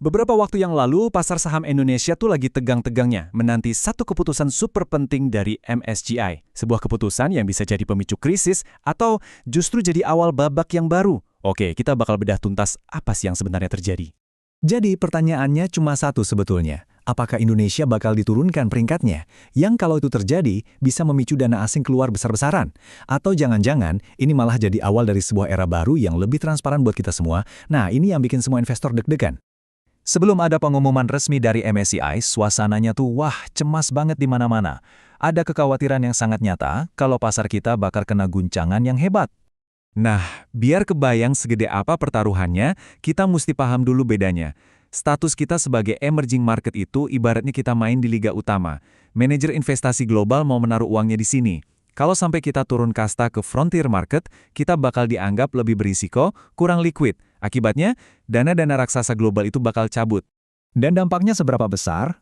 Beberapa waktu yang lalu, pasar saham Indonesia tuh lagi tegang-tegangnya menanti satu keputusan super penting dari MSCI. Sebuah keputusan yang bisa jadi pemicu krisis atau justru jadi awal babak yang baru. Oke, kita bakal bedah tuntas apa sih yang sebenarnya terjadi. Jadi pertanyaannya cuma satu sebetulnya. Apakah Indonesia bakal diturunkan peringkatnya? Yang kalau itu terjadi, bisa memicu dana asing keluar besar-besaran? Atau jangan-jangan, ini malah jadi awal dari sebuah era baru yang lebih transparan buat kita semua? Nah, ini yang bikin semua investor deg-degan. Sebelum ada pengumuman resmi dari MSCI, suasananya tuh wah cemas banget di mana-mana. Ada kekhawatiran yang sangat nyata kalau pasar kita bakal kena guncangan yang hebat. Nah, biar kebayang segede apa pertaruhannya, kita mesti paham dulu bedanya. Status kita sebagai emerging market itu ibaratnya kita main di liga utama. Manajer investasi global mau menaruh uangnya di sini. Kalau sampai kita turun kasta ke frontier market, kita bakal dianggap lebih berisiko, kurang liquid. Akibatnya, dana-dana raksasa global itu bakal cabut. Dan dampaknya seberapa besar?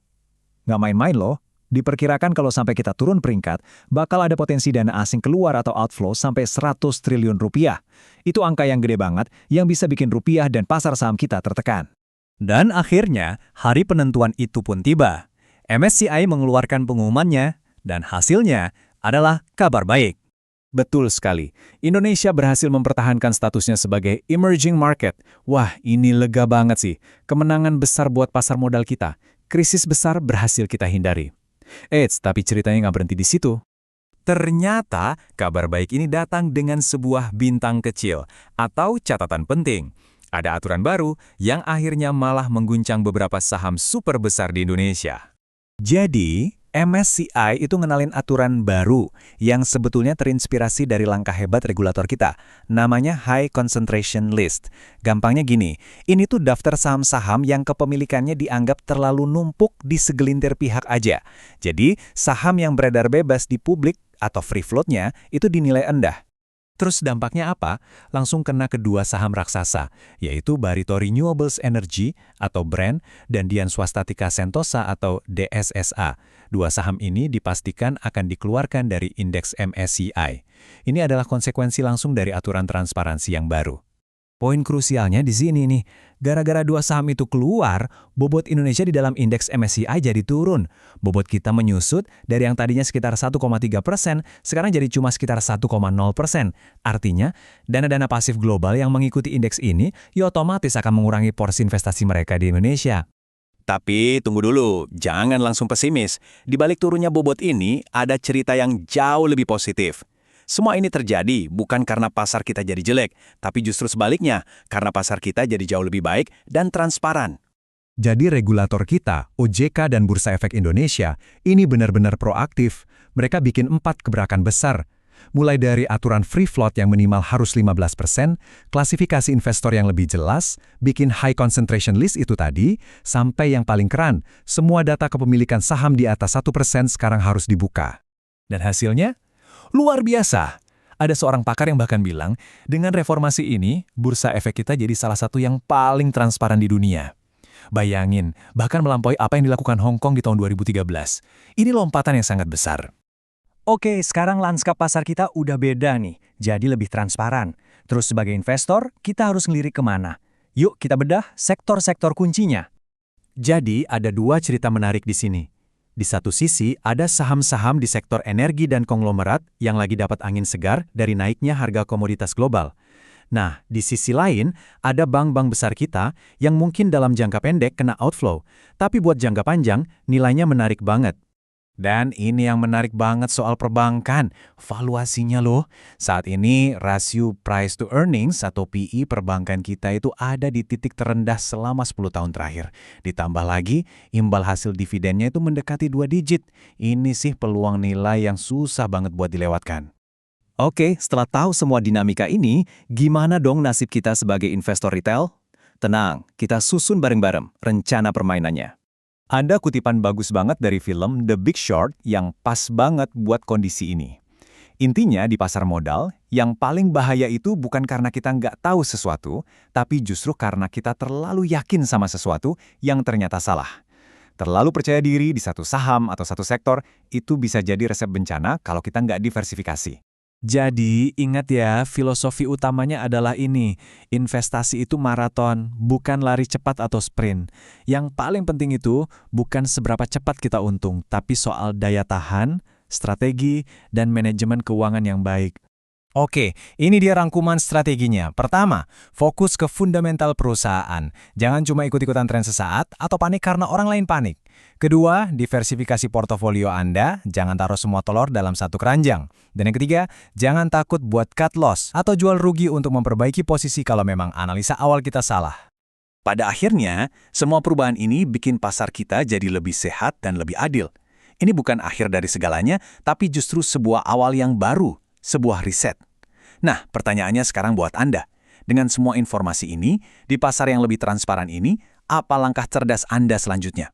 Nggak main-main loh. Diperkirakan kalau sampai kita turun peringkat, bakal ada potensi dana asing keluar atau outflow sampai 100 triliun rupiah. Itu angka yang gede banget, yang bisa bikin rupiah dan pasar saham kita tertekan. Dan akhirnya, hari penentuan itu pun tiba. MSCI mengeluarkan pengumumannya, dan hasilnya adalah kabar baik. Betul sekali, Indonesia berhasil mempertahankan statusnya sebagai emerging market. Wah, ini lega banget sih. Kemenangan besar buat pasar modal kita. Krisis besar berhasil kita hindari. Tapi ceritanya nggak berhenti di situ. Ternyata, kabar baik ini datang dengan sebuah bintang kecil atau catatan penting. Ada aturan baru yang akhirnya malah mengguncang beberapa saham super besar di Indonesia. Jadi, MSCI itu ngenalin aturan baru yang sebetulnya terinspirasi dari langkah hebat regulator kita. Namanya High Concentration List. Gampangnya gini, ini tuh daftar saham-saham yang kepemilikannya dianggap terlalu numpuk di segelintir pihak aja. Jadi, saham yang beredar bebas di publik atau free float-nya itu dinilai rendah. Terus dampaknya apa? Langsung kena kedua saham raksasa, yaitu Barito Renewables Energy atau BREN dan Dian Swastatika Sentosa atau DSSA. Dua saham ini dipastikan akan dikeluarkan dari indeks MSCI. Ini adalah konsekuensi langsung dari aturan transparansi yang baru. Poin krusialnya di sini nih, gara-gara dua saham itu keluar, bobot Indonesia di dalam indeks MSCI jadi turun. Bobot kita menyusut dari yang tadinya sekitar 1,3%, sekarang jadi cuma sekitar 1,0%. Artinya, dana-dana pasif global yang mengikuti indeks ini, ya otomatis akan mengurangi porsi investasi mereka di Indonesia. Tapi tunggu dulu, jangan langsung pesimis. Di balik turunnya bobot ini, ada cerita yang jauh lebih positif. Semua ini terjadi bukan karena pasar kita jadi jelek, tapi justru sebaliknya, karena pasar kita jadi jauh lebih baik dan transparan. Jadi regulator kita, OJK dan Bursa Efek Indonesia, ini benar-benar proaktif. Mereka bikin 4 gebrakan besar. Mulai dari aturan free float yang minimal harus 15%, klasifikasi investor yang lebih jelas, bikin high concentration list itu tadi, sampai yang paling keren, semua data kepemilikan saham di atas 1% sekarang harus dibuka. Dan hasilnya? Luar biasa. Ada seorang pakar yang bahkan bilang, dengan reformasi ini, Bursa Efek kita jadi salah satu yang paling transparan di dunia. Bayangin, bahkan melampaui apa yang dilakukan Hong Kong di tahun 2013. Ini lompatan yang sangat besar. Oke, sekarang lanskap pasar kita udah beda nih, jadi lebih transparan. Terus sebagai investor, kita harus ngelirik kemana? Yuk kita bedah sektor-sektor kuncinya. Jadi ada dua cerita menarik di sini. Di satu sisi, ada saham-saham di sektor energi dan konglomerat yang lagi dapat angin segar dari naiknya harga komoditas global. Nah, di sisi lain, ada bank-bank besar kita yang mungkin dalam jangka pendek kena outflow, tapi buat jangka panjang, nilainya menarik banget. Dan ini yang menarik banget soal perbankan, valuasinya loh. Saat ini rasio price to earnings atau PE perbankan kita itu ada di titik terendah selama 10 tahun terakhir. Ditambah lagi, imbal hasil dividennya itu mendekati 2 digit. Ini sih peluang nilai yang susah banget buat dilewatkan. Oke, setelah tahu semua dinamika ini, gimana dong nasib kita sebagai investor retail? Tenang, kita susun bareng-bareng rencana permainannya. Ada kutipan bagus banget dari film The Big Short yang pas banget buat kondisi ini. Intinya di pasar modal, yang paling bahaya itu bukan karena kita nggak tahu sesuatu, tapi justru karena kita terlalu yakin sama sesuatu yang ternyata salah. Terlalu percaya diri di satu saham atau satu sektor, itu bisa jadi resep bencana kalau kita nggak diversifikasi. Jadi, ingat ya, filosofi utamanya adalah ini. Investasi itu maraton, bukan lari cepat atau sprint. Yang paling penting itu bukan seberapa cepat kita untung, tapi soal daya tahan, strategi, dan manajemen keuangan yang baik. Oke, ini dia rangkuman strateginya. Pertama, fokus ke fundamental perusahaan. Jangan cuma ikut-ikutan tren sesaat atau panik karena orang lain panik. Kedua, diversifikasi portofolio Anda. Jangan taruh semua telur dalam satu keranjang. Dan yang ketiga, jangan takut buat cut loss atau jual rugi untuk memperbaiki posisi kalau memang analisa awal kita salah. Pada akhirnya, semua perubahan ini bikin pasar kita jadi lebih sehat dan lebih adil. Ini bukan akhir dari segalanya, tapi justru sebuah awal yang baru, sebuah riset. Nah, pertanyaannya sekarang buat Anda. Dengan semua informasi ini, di pasar yang lebih transparan ini, apa langkah cerdas Anda selanjutnya?